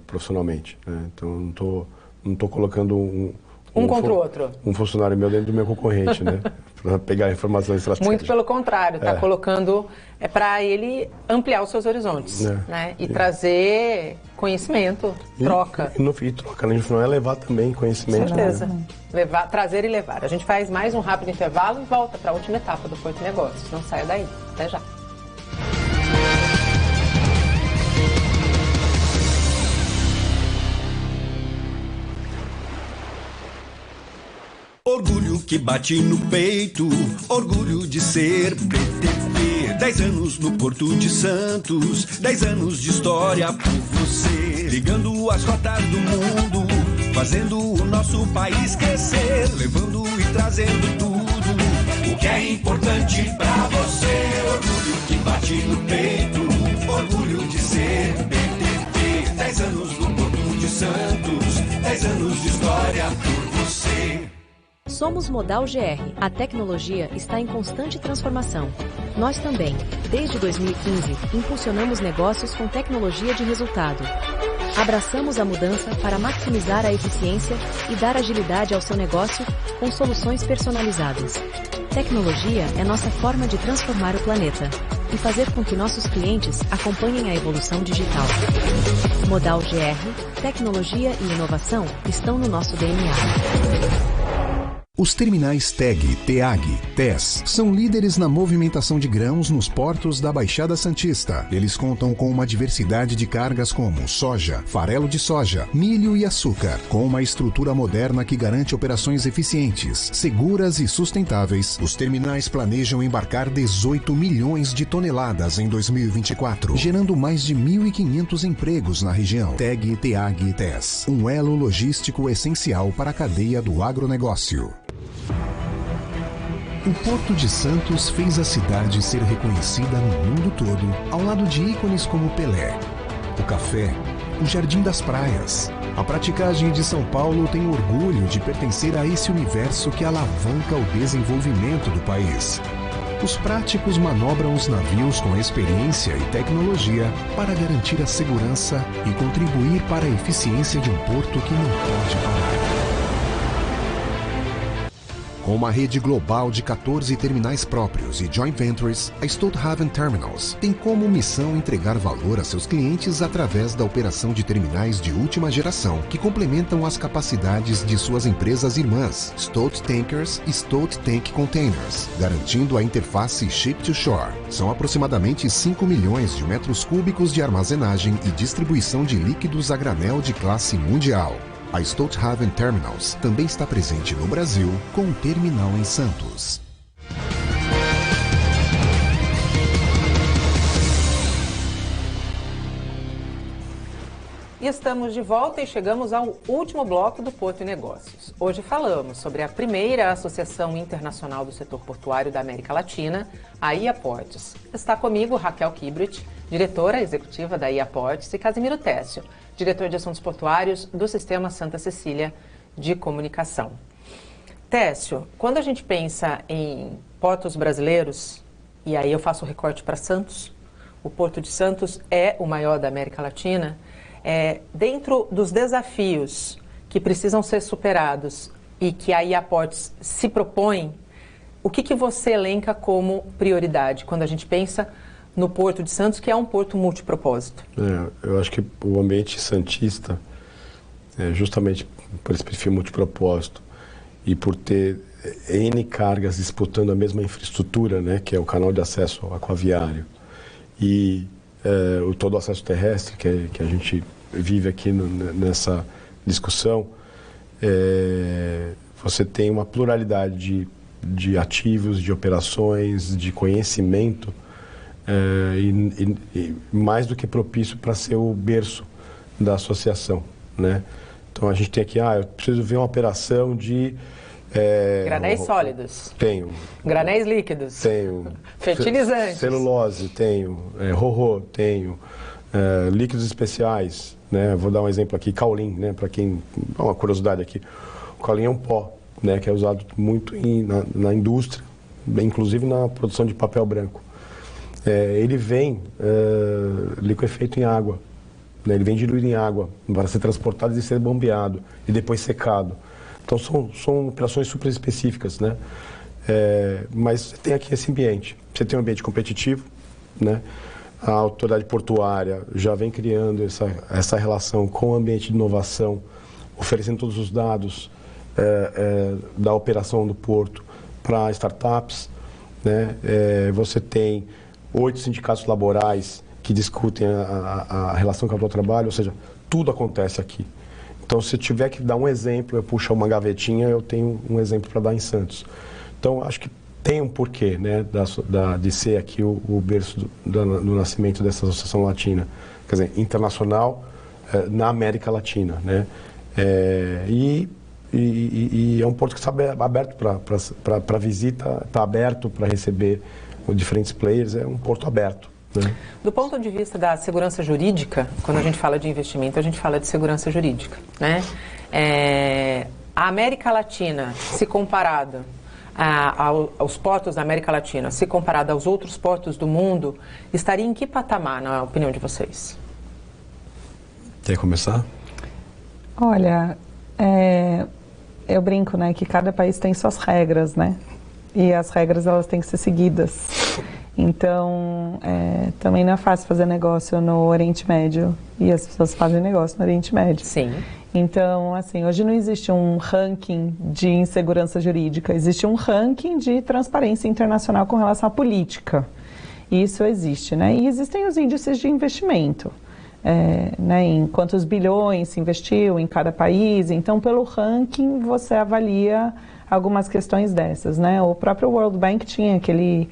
Speaker 3: Profissionalmente, né? Então não tô colocando
Speaker 1: um contra o outro.
Speaker 3: Um funcionário meu dentro do meu concorrente, né? para pegar informações estratégicas.
Speaker 1: Muito pelo contrário, está colocando para ele ampliar os seus horizontes, né? E trazer conhecimento, troca.
Speaker 3: E troca, né? A gente não é levar também conhecimento.
Speaker 1: Com certeza. Né? Trazer e levar. A gente faz mais um rápido intervalo e volta para a última etapa do Porto Negócios. Não saia daí. Até já.
Speaker 4: Orgulho que bate no peito, orgulho de ser BTP. 10 anos no Porto de Santos, 10 anos de história por você. Ligando as rotas do mundo, fazendo o nosso país crescer. Levando e trazendo tudo o que é importante pra você. Orgulho que bate no peito, orgulho de ser BTP. 10 anos no Porto de Santos, 10 anos de história por você.
Speaker 7: Somos Modal GR. A tecnologia está em constante transformação. Nós também, desde 2015, impulsionamos negócios com tecnologia de resultado. Abraçamos a mudança para maximizar a eficiência e dar agilidade ao seu negócio com soluções personalizadas. Tecnologia é nossa forma de transformar o planeta e fazer com que nossos clientes acompanhem a evolução digital. Modal GR, tecnologia e inovação estão no nosso DNA.
Speaker 5: Os terminais TEG, TEAG, TES são líderes na movimentação de grãos nos portos da Baixada Santista. Eles contam com uma diversidade de cargas como soja, farelo de soja, milho e açúcar, com uma estrutura moderna que garante operações eficientes, seguras e sustentáveis. Os terminais planejam embarcar 18 milhões de toneladas em 2024, gerando mais de 1.500 empregos na região. TEG, TEAG e TES, um elo logístico essencial para a cadeia do agronegócio. O Porto de Santos fez a cidade ser reconhecida no mundo todo, ao lado de ícones como Pelé, o café, o Jardim das Praias. A praticagem de São Paulo tem orgulho de pertencer a esse universo que alavanca o desenvolvimento do país. Os práticos manobram os navios com experiência e tecnologia para garantir a segurança e contribuir para a eficiência de um porto que não pode parar. Com uma rede global de 14 terminais próprios e joint ventures, a Stolthaven Terminals tem como missão entregar valor a seus clientes através da operação de terminais de última geração que complementam as capacidades de suas empresas irmãs, Stolt Tankers e Stolt Tank Containers, garantindo a interface Ship-to-Shore. São aproximadamente 5 milhões de metros cúbicos de armazenagem e distribuição de líquidos a granel de classe mundial. A Stolthaven Terminals também está presente no Brasil, com um terminal em Santos.
Speaker 1: E estamos de volta e chegamos ao último bloco do Porto e Negócios. Hoje falamos sobre a primeira Associação Internacional do Setor Portuário da América Latina, a IA Ports. Está comigo Raquel Kibrit, diretora executiva da IA Ports, e Casimiro Técio, diretor de Assuntos Portuários do Sistema Santa Cecília de Comunicação. Técio, quando a gente pensa em portos brasileiros, e aí eu faço o recorte para Santos, o Porto de Santos é o maior da América Latina, dentro dos desafios que precisam ser superados e que a IA Ports se propõe, o que você elenca como prioridade quando a gente pensa no Porto de Santos, que é um porto multipropósito?
Speaker 3: Eu acho que o ambiente santista, justamente por esse perfil multipropósito e por ter N cargas disputando a mesma infraestrutura, né, que é o canal de acesso aquaviário, e todo o acesso terrestre que a gente vive aqui nessa discussão, você tem uma pluralidade de ativos, de operações, de conhecimento, e mais do que propício para ser o berço da associação, né? Então a gente tem aqui, eu preciso ver uma operação de...
Speaker 1: granéis sólidos.
Speaker 3: Tenho.
Speaker 1: Granéis líquidos.
Speaker 3: Tenho.
Speaker 1: Fertilizantes.
Speaker 3: Celulose, tenho. Rorô, tenho. Líquidos especiais, né? Vou dar um exemplo aqui, caulin, né? Para quem... uma curiosidade aqui. O caulin é um pó, né? Que é usado muito na indústria, inclusive na produção de papel branco. Ele vem liquefeito em água, né? Ele vem diluído em água para ser transportado e ser bombeado e depois secado. Então são operações super específicas, né? Mas você tem aqui esse ambiente. Você tem um ambiente competitivo, né? A autoridade portuária já vem criando essa relação com o ambiente de inovação, oferecendo todos os dados da operação do porto para startups, né? Você tem 8 sindicatos laborais que discutem a relação capital-trabalho, ou seja, tudo acontece aqui. Então, se eu tiver que dar um exemplo, eu puxo uma gavetinha, eu tenho um exemplo para dar em Santos. Então, acho que tem um porquê, né, de ser aqui o berço do nascimento dessa associação latina, quer dizer, internacional na América Latina, né? E é um porto que está aberto para visita, está aberto para receber diferentes players, é um porto aberto, né?
Speaker 1: Do ponto de vista da segurança jurídica, quando a gente fala de investimento, a gente fala de segurança jurídica, né? A América Latina, se comparada aos portos da América Latina, se comparada aos outros portos do mundo, estaria em que patamar, na opinião de vocês?
Speaker 3: Quer começar?
Speaker 2: Olha, eu brinco, né, que cada país tem suas regras, né? E as regras, elas têm que ser seguidas. Então, também não é fácil fazer negócio no Oriente Médio. E as pessoas fazem negócio no Oriente Médio.
Speaker 1: Sim.
Speaker 2: Então, assim, hoje não existe um ranking de insegurança jurídica. Existe um ranking de transparência internacional com relação à política. Isso existe, né? E existem os índices de investimento. Né, em quantos bilhões se investiu em cada país. Então, pelo ranking, você avalia algumas questões dessas, né? O próprio World Bank tinha aquele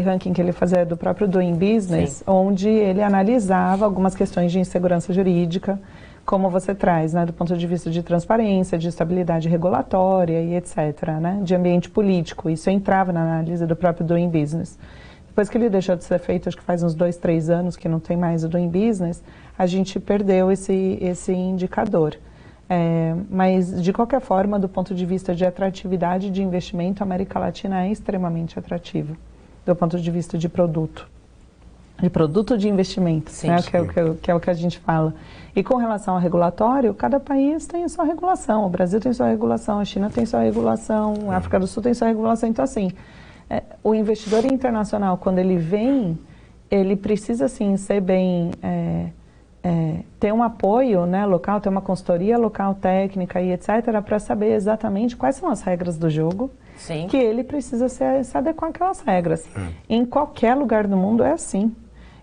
Speaker 2: ranking que ele fazia do próprio Doing Business, sim, onde ele analisava algumas questões de insegurança jurídica, como você traz, né, do ponto de vista de transparência, de estabilidade regulatória e etc., né, de ambiente político. Isso entrava na análise do próprio Doing Business. Depois que ele deixou de ser feito, acho que faz uns 2, 3 anos que não tem mais o Doing Business, a gente perdeu esse indicador. Mas, de qualquer forma, do ponto de vista de atratividade de investimento, a América Latina é extremamente atrativa, do ponto de vista de produto de investimento, sim, né, que é o que a gente fala. E com relação ao regulatório, cada país tem a sua regulação. O Brasil tem sua regulação, a China tem sua regulação, a África do Sul tem sua regulação. Então, assim, o investidor internacional, quando ele vem, ele precisa, assim, ser bem... ter um apoio, né, local, ter uma consultoria local, técnica e etc., para saber exatamente quais são as regras do jogo, sim, que ele precisa se adequar àquelas regras. Em qualquer lugar do mundo é assim.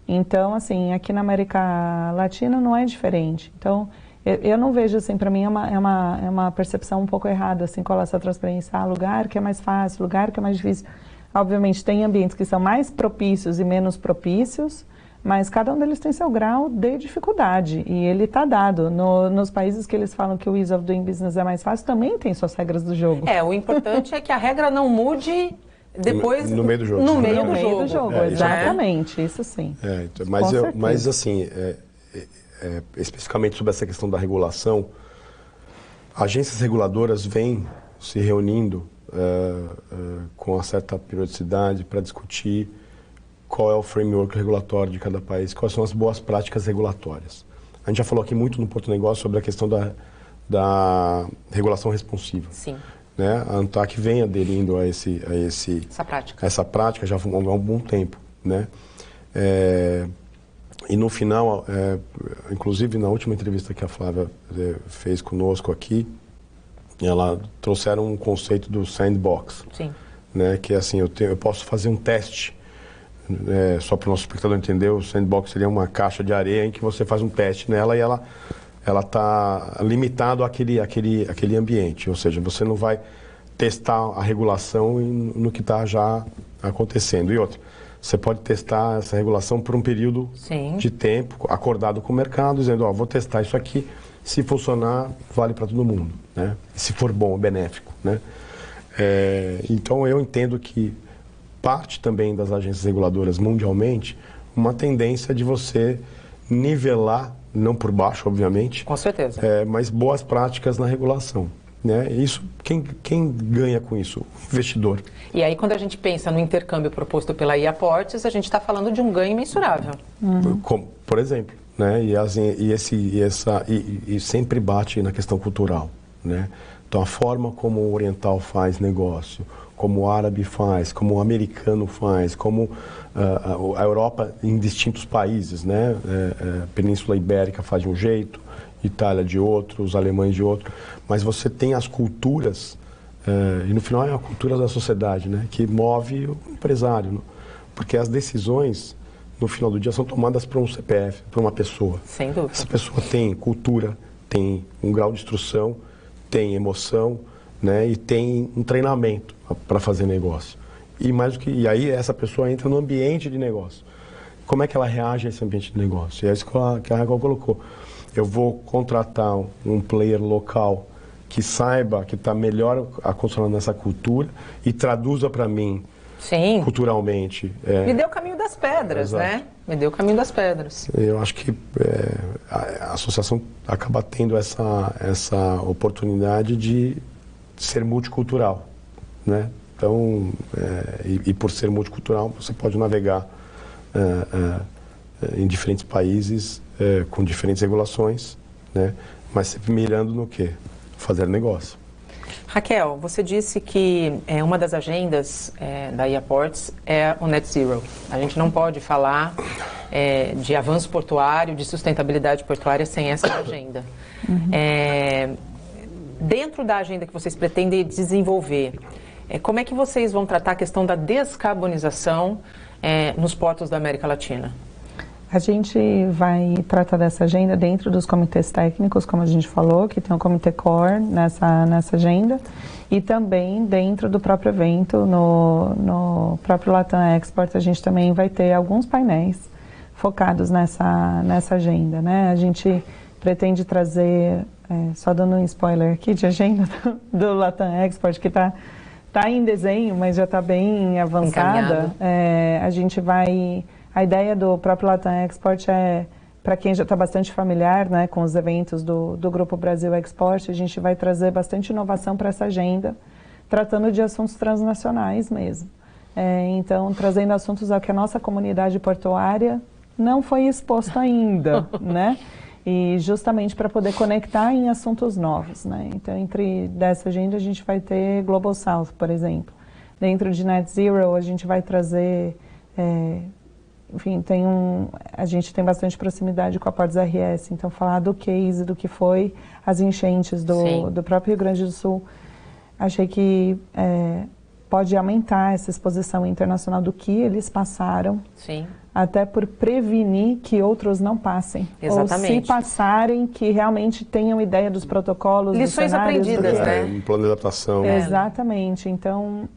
Speaker 2: Então, assim, aqui na América Latina não é diferente. Então, eu não vejo, assim, para mim é uma percepção um pouco errada, assim, com essa transparência. Lugar que é mais fácil, lugar que é mais difícil. Obviamente, tem ambientes que são mais propícios e menos propícios, mas cada um deles tem seu grau de dificuldade, e ele está dado. Nos países que eles falam que o ease of doing business é mais fácil, também tem suas regras do jogo. O importante é que a regra não mude depois...
Speaker 3: No meio do jogo.
Speaker 2: No meio do jogo, exatamente, isso sim.
Speaker 3: Então, mas assim, especificamente sobre essa questão da regulação, agências reguladoras vêm se reunindo com uma certa periodicidade para discutir qual é o framework regulatório de cada país, quais são as boas práticas regulatórias. A gente já falou aqui muito no Porto Negócio sobre a questão da regulação responsiva.
Speaker 1: Sim.
Speaker 3: Né? A ANTAC vem aderindo a essa prática já há um bom tempo. Né? E no final, inclusive na última entrevista que a Flávia fez conosco aqui, ela trouxeram um conceito do sandbox. Sim. Né? Que é assim, eu posso fazer um teste. Só para o nosso espectador entender, o sandbox seria uma caixa de areia em que você faz um teste nela e ela está limitado àquele ambiente. Ou seja, você não vai testar a regulação no que está já acontecendo. E outra, você pode testar essa regulação por um período, sim, de tempo, acordado com o mercado, dizendo, vou testar isso aqui, se funcionar, vale para todo mundo. Né? E se for bom, benéfico. Né? Então, eu entendo que parte também das agências reguladoras mundialmente, uma tendência de você nivelar, não por baixo, obviamente.
Speaker 1: Com certeza.
Speaker 3: Mas boas práticas na regulação. Né? Isso, quem ganha com isso? O investidor.
Speaker 1: E aí, quando a gente pensa no intercâmbio proposto pela IA Ports, a gente está falando de um ganho imensurável.
Speaker 3: Por exemplo, né? E sempre bate na questão cultural. né? Então, a forma como o oriental faz negócio, como o árabe faz, como o americano faz, como a Europa em distintos países, né? Península Ibérica faz de um jeito, Itália de outro, os alemães de outro, mas você tem as culturas, e no final é a cultura da sociedade, né? Que move o empresário, né? Porque as decisões, no final do dia, são tomadas por um CPF, por uma pessoa.
Speaker 1: Sem dúvida.
Speaker 3: Essa pessoa tem cultura, tem um grau de instrução, tem emoção, né? E tem um treinamento para fazer negócio. E aí essa pessoa entra no ambiente de negócio. Como é que ela reage a esse ambiente de negócio? E é isso que a Raquel colocou. Eu vou contratar um player local que saiba, que está melhor aconselhando nessa cultura e traduza para mim,
Speaker 1: sim,
Speaker 3: culturalmente.
Speaker 1: Me deu o caminho das pedras,
Speaker 3: exato,
Speaker 1: né? Me deu o caminho das pedras.
Speaker 3: Eu acho que a associação acaba tendo essa oportunidade de ser multicultural, né? Então, e por ser multicultural, você pode navegar em diferentes países, com diferentes regulações, né? Mas sempre mirando no quê? Fazer negócio.
Speaker 1: Raquel, você disse que uma das agendas da Ports é o Net Zero. A gente não pode falar de avanço portuário, de sustentabilidade portuária sem essa agenda. Uhum. Dentro da agenda que vocês pretendem desenvolver, como é que vocês vão tratar a questão da descarbonização nos portos da América Latina?
Speaker 2: A gente vai tratar dessa agenda dentro dos comitês técnicos, como a gente falou, que tem o Comitê Core nessa agenda, e também dentro do próprio evento, no próprio Latam Export, a gente também vai ter alguns painéis focados nessa agenda, né? A gente pretende trazer, só dando um spoiler aqui de agenda do Latam Export, que está em desenho, mas já está bem avançada. A gente vai... A ideia do próprio Latam Export para quem já está bastante familiar, né, com os eventos do Grupo Brasil Export, a gente vai trazer bastante inovação para essa agenda, tratando de assuntos transnacionais mesmo. Então, trazendo assuntos ao que a nossa comunidade portuária não foi exposto ainda, né? E justamente para poder conectar em assuntos novos, né? Então, dessa agenda, a gente vai ter Global South, por exemplo. Dentro de Net Zero, a gente vai trazer... Enfim, a gente tem bastante proximidade com a Portos RS, então falar do case, do que foi as enchentes do próprio Rio Grande do Sul, achei que pode aumentar essa exposição internacional do que eles passaram, sim, até por prevenir que outros não passem. Exatamente. Ou se passarem, que realmente tenham ideia dos protocolos,
Speaker 1: lições
Speaker 2: dos cenários,
Speaker 1: aprendidas, né?
Speaker 3: Um plano de adaptação.
Speaker 2: Exatamente, então...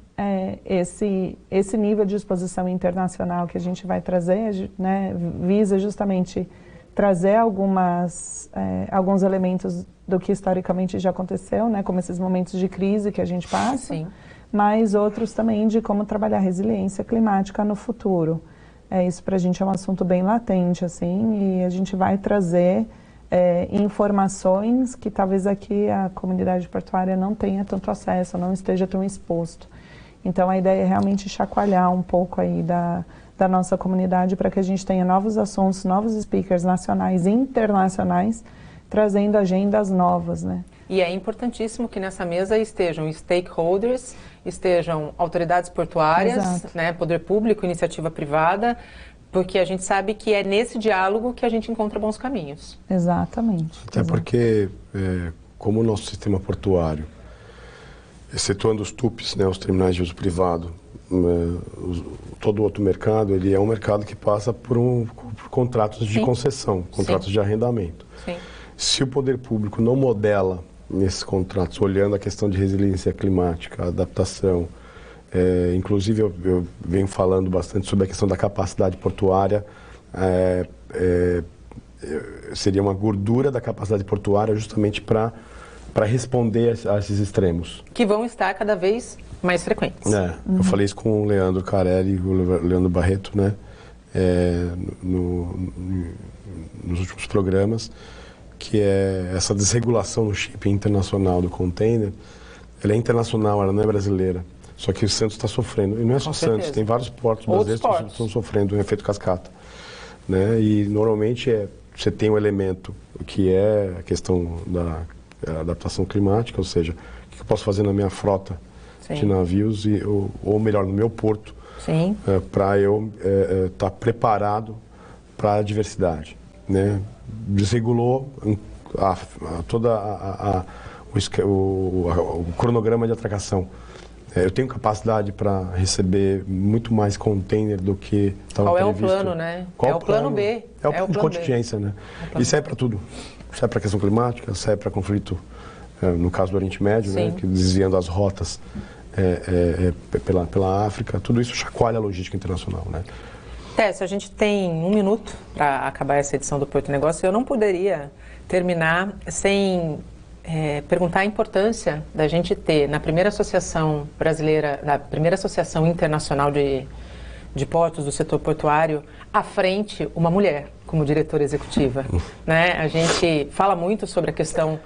Speaker 2: esse nível de exposição internacional que a gente vai trazer, né, visa justamente trazer alguns elementos do que historicamente já aconteceu, né, como esses momentos de crise que a gente passa, sim, mas outros também de como trabalhar resiliência climática no futuro. Isso para a gente é um assunto bem latente, assim, e a gente vai trazer informações que talvez aqui a comunidade portuária não tenha tanto acesso, não esteja tão exposto. Então, a ideia é realmente chacoalhar um pouco aí da nossa comunidade para que a gente tenha novos assuntos, novos speakers nacionais e internacionais, trazendo agendas novas, né?
Speaker 1: E é importantíssimo que nessa mesa estejam stakeholders, estejam autoridades portuárias, né, poder público, iniciativa privada, porque a gente sabe que é nesse diálogo que a gente encontra bons caminhos.
Speaker 2: Exatamente.
Speaker 3: Até porque, como o nosso sistema portuário, excetuando os TUPs, né, os terminais de uso privado, todo outro mercado, ele é um mercado que passa por contratos de concessão, contratos de arrendamento. Sim. Se o poder público não modela nesses contratos, olhando a questão de resiliência climática, adaptação, inclusive eu venho falando bastante sobre a questão da capacidade portuária, seria uma gordura da capacidade portuária justamente para responder a esses extremos.
Speaker 1: Que vão estar cada vez mais frequentes.
Speaker 3: Eu falei isso com o Leandro Carelli e o Leandro Barreto, né? Nos últimos programas, que é essa desregulação no shipping internacional do container. Ela é internacional, ela não é brasileira. Só que o Santos está sofrendo. E não é só Santos, tem vários portos brasileiros que estão sofrendo um efeito cascata. Né? E normalmente você tem um elemento que é a questão adaptação climática, ou seja, o que eu posso fazer na minha frota de navios, ou melhor, no meu porto, para eu estar preparado para a diversidade, né? Desregulou todo o cronograma de atracação. Eu tenho capacidade para receber muito mais container do que estava previsto.
Speaker 1: Qual é o plano, né?
Speaker 3: Qual
Speaker 1: é o plano B.
Speaker 3: É o plano de contingência, né? E serve para tudo. Serve para a questão climática, serve para conflito, no caso do Oriente Médio, né? Que desviando as rotas pela África. Tudo isso chacoalha a logística internacional, né?
Speaker 1: Técio, a gente tem 1 minuto para acabar essa edição do Porto Negócio. Eu não poderia terminar sem perguntar a importância da gente ter, na primeira associação brasileira, na primeira associação internacional de portos do setor portuário, à frente uma mulher como diretora executiva, né? A gente fala muito sobre a questão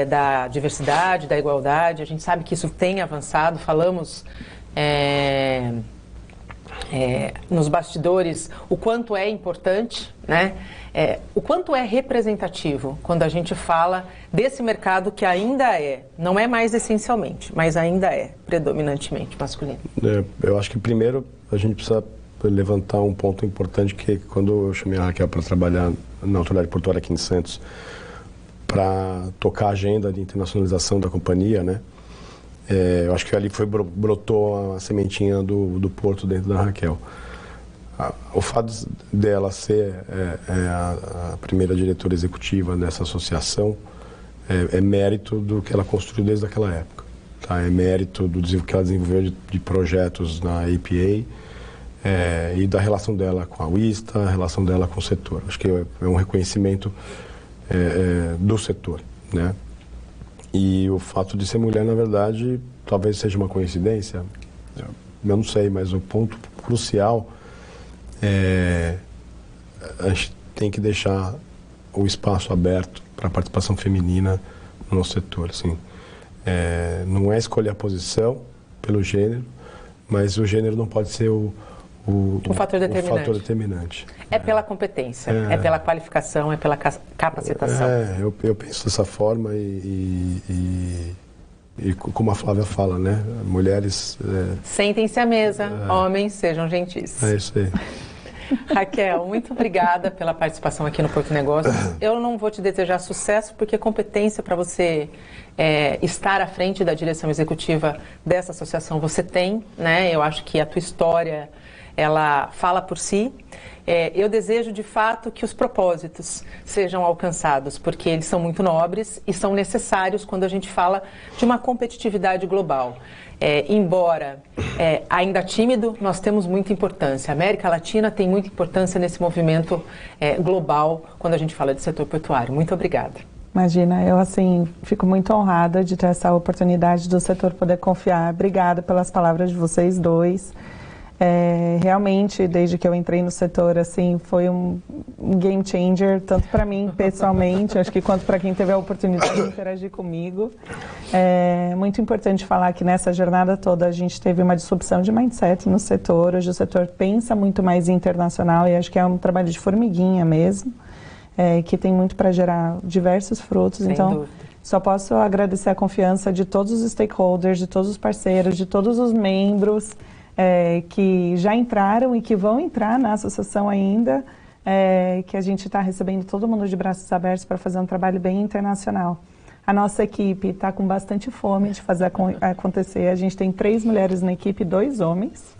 Speaker 1: da diversidade, da igualdade, a gente sabe que isso tem avançado, falamos nos bastidores o quanto é importante, né? O quanto é representativo quando a gente fala desse mercado que ainda não é mais essencialmente, mas ainda é predominantemente masculino.
Speaker 3: Eu acho que primeiro a gente precisa levantar um ponto importante, que quando eu chamei a Raquel para trabalhar na Autoridade Portuária aqui em Santos, para tocar a agenda de internacionalização da companhia, né? Eu acho que ali brotou a sementinha do porto dentro da Raquel. O fato dela ser a primeira diretora executiva dessa associação é mérito do que ela construiu desde aquela época. Tá? É mérito do que ela desenvolveu de projetos na APA e da relação dela com a UISTA, a relação dela com o setor. Acho que é um reconhecimento do setor, né? E o fato de ser mulher, na verdade, talvez seja uma coincidência, eu não sei, mas o ponto crucial a gente tem que deixar o espaço aberto para a participação feminina no nosso setor. Assim. Não é escolher a posição pelo gênero, mas o gênero não pode ser o
Speaker 1: fator
Speaker 3: determinante.
Speaker 1: É pela competência, é pela qualificação, é pela capacitação.
Speaker 3: Eu penso dessa forma e como a Flávia fala, né? Mulheres...
Speaker 1: Sentem-se à mesa, homens, sejam gentis.
Speaker 3: É isso aí.
Speaker 1: Raquel, muito obrigada pela participação aqui no Porto Negócios. Eu não vou te desejar sucesso, porque competência para você estar à frente da direção executiva dessa associação você tem, né? Eu acho que a tua história, ela fala por si. Eu desejo, de fato, que os propósitos sejam alcançados, porque eles são muito nobres e são necessários quando a gente fala de uma competitividade global. Embora ainda tímido, nós temos muita importância. A América Latina tem muita importância nesse movimento global quando a gente fala de setor portuário. Muito obrigada.
Speaker 2: Imagina, eu assim fico muito honrada de ter essa oportunidade do setor poder confiar. Obrigada pelas palavras de vocês dois. Realmente, desde que eu entrei no setor, assim, foi um game changer, tanto para mim pessoalmente, acho que quanto para quem teve a oportunidade de interagir comigo. É muito importante falar que nessa jornada toda a gente teve uma disrupção de mindset no setor. Hoje o setor pensa muito mais internacional e acho que é um trabalho de formiguinha mesmo, que tem muito para gerar diversos frutos.
Speaker 1: Sem
Speaker 2: então,
Speaker 1: dúvida.
Speaker 2: Só posso agradecer a confiança de todos os stakeholders, de todos os parceiros, de todos os membros que já entraram e que vão entrar na associação ainda, que a gente está recebendo todo mundo de braços abertos para fazer um trabalho bem internacional. A nossa equipe está com bastante fome de fazer acontecer. A gente tem 3 mulheres na equipe e 2 homens.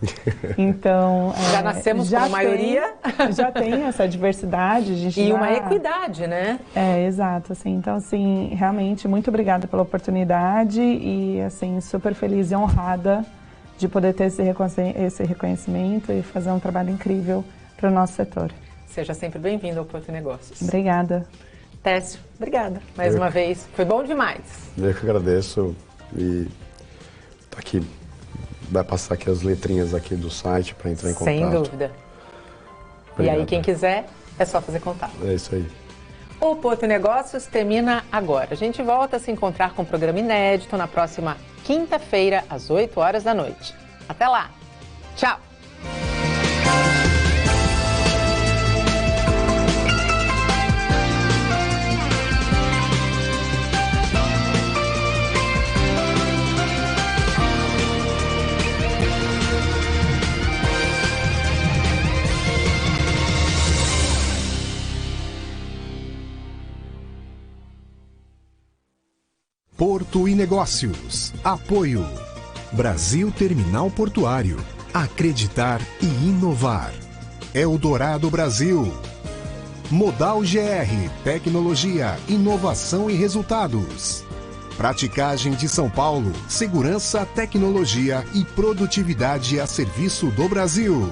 Speaker 2: Então,
Speaker 1: já nascemos com a maioria.
Speaker 2: Já tem essa diversidade.
Speaker 1: Uma equidade, né?
Speaker 2: Exato. Assim, então, assim, realmente, muito obrigada pela oportunidade e, assim, super feliz e honrada de poder ter esse reconhecimento e fazer um trabalho incrível para o nosso setor.
Speaker 1: Seja sempre bem-vindo ao Porto Negócios.
Speaker 2: Obrigada.
Speaker 1: Técio, obrigada mais uma vez. Foi bom demais.
Speaker 3: Eu que agradeço e tá aqui, vai passar aqui as letrinhas aqui do site para entrar em contato.
Speaker 1: Sem dúvida. Obrigado. E aí, quem quiser, é só fazer contato.
Speaker 3: É isso aí.
Speaker 1: O Porto Negócios termina agora. A gente volta a se encontrar com um programa inédito na próxima quinta-feira, às 8 horas da noite. Até lá. Tchau.
Speaker 5: Porto e Negócios. Apoio. Brasil Terminal Portuário. Acreditar e inovar. Eldorado Brasil. Modal GR. Tecnologia, inovação e resultados. Praticagem de São Paulo. Segurança, tecnologia e produtividade a serviço do Brasil.